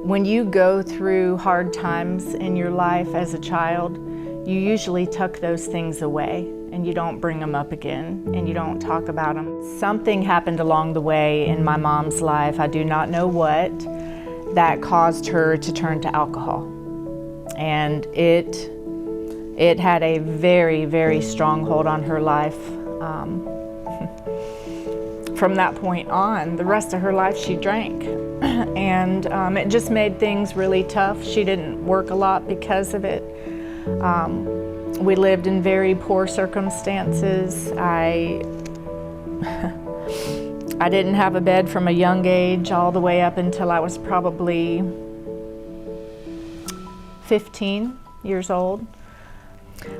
When you go through hard times in your life as a child, you usually tuck those things away and you don't bring them up again and you don't talk about them. Something happened along the way in my mom's life, I do not know what, that caused her to turn to alcohol. And it had a very, very strong hold on her life. From that point on, the rest of her life she drank. And it just made things really tough. She didn't work a lot because of it. We lived in very poor circumstances. I didn't have a bed from a young age all the way up until I was probably 15 years old.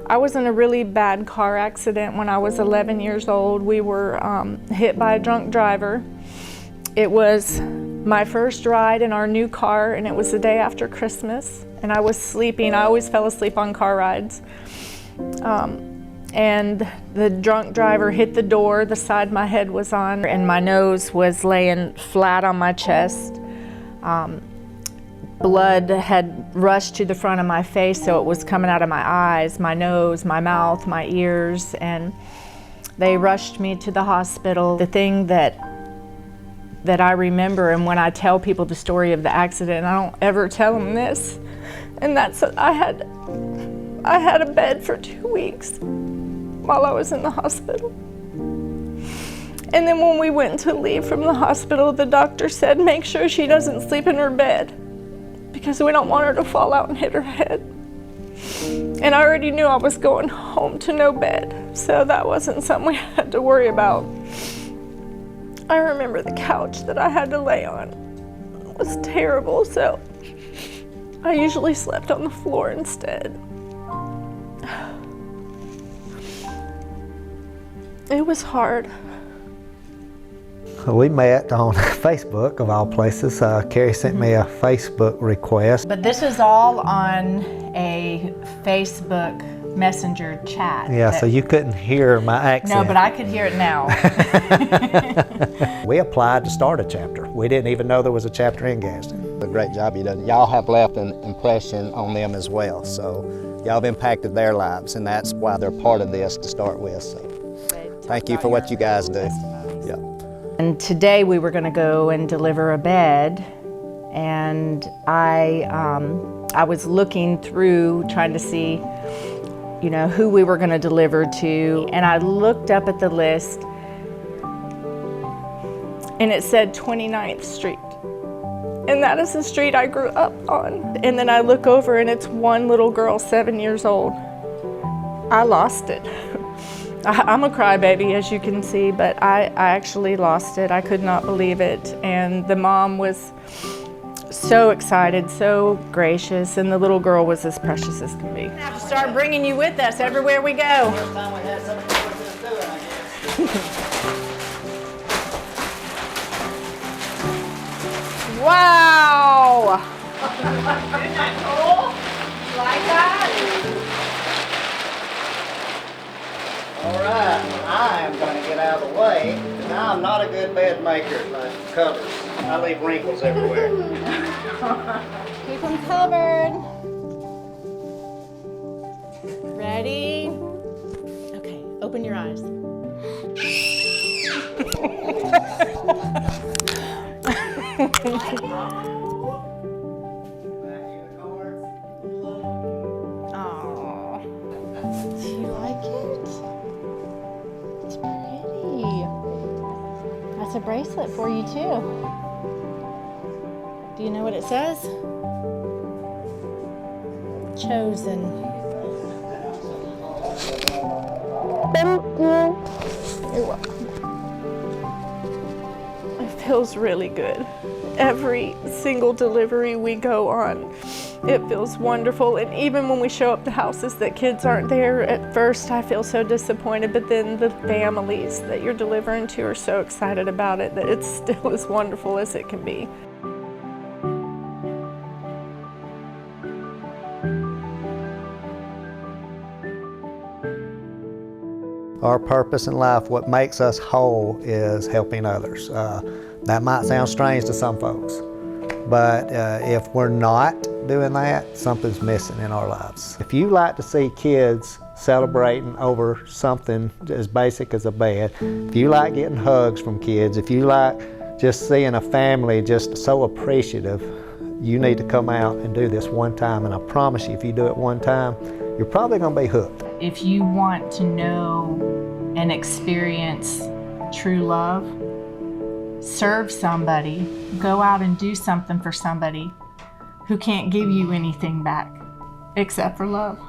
I was in a really bad car accident when I was 11 years old. We were hit by a drunk driver. It was my first ride in our new car, and it was the day after Christmas, and I was sleeping. I always fell asleep on car rides. And the drunk driver hit the door, the side my head was on, and my nose was laying flat on my chest. Blood had rushed to the front of my face, so it was coming out of my eyes, my nose, my mouth, my ears, and they rushed me to the hospital. The thing that I remember, and when I tell people the story of the accident, I don't ever tell them this, and that's I had a bed for 2 weeks while I was in the hospital. And then when we went to leave from the hospital, the doctor said, make sure she doesn't sleep in her bed, because we don't want her to fall out and hit her head. And I already knew I was going home to no bed, so that wasn't something we had to worry about. I remember the couch that I had to lay on. It was terrible, so I usually slept on the floor instead. It was hard. We met on Facebook, of all places. Carrie sent me a Facebook request. But this is all on a Facebook Messenger chat. Yeah, so you couldn't hear my accent. No, but I could hear it now. We applied to start a chapter. We didn't even know there was a chapter in Gadsden. A great job you done. Y'all have left an impression on them as well. So y'all have impacted their lives, and that's why they're part of this to start with. So thank you for what you guys do. Yeah. And today we were going to go and deliver a bed, and I was looking through trying to see, you know, who we were going to deliver to, and I looked up at the list, and it said 29th Street, and that is the street I grew up on. And then I look over, and it's one little girl, 7 years old. I lost it. I'm a crybaby, as you can see, but I actually lost it. I could not believe it. And the mom was so excited, so gracious, and the little girl was as precious as can be. We have to start bringing you with us everywhere we go. First time we had somebody with us doing, I guess. Wow! Isn't that cool? Like that? All right, I am going to get out of the way, because I'm not a good bed maker like covers. I leave wrinkles everywhere. Keep them covered. Ready? Okay, open your eyes. Oh, do you like it? It's pretty. That's a bracelet for you too. Do you know what it says? Chosen. Thank you. You're welcome. It feels really good. Every single delivery we go on, it feels wonderful. And even when we show up to houses that kids aren't there, at first I feel so disappointed, but then the families that you're delivering to are so excited about it that it's still as wonderful as it can be. Our purpose in life, what makes us whole, is helping others. That might sound strange to some folks, But if we're not doing that, something's missing in our lives. If you like to see kids celebrating over something as basic as a bed, if you like getting hugs from kids, if you like just seeing a family just so appreciative, you need to come out and do this one time. And I promise you, if you do it one time, you're probably going to be hooked. If you want to know and experience true love, serve somebody, go out and do something for somebody who can't give you anything back except for love.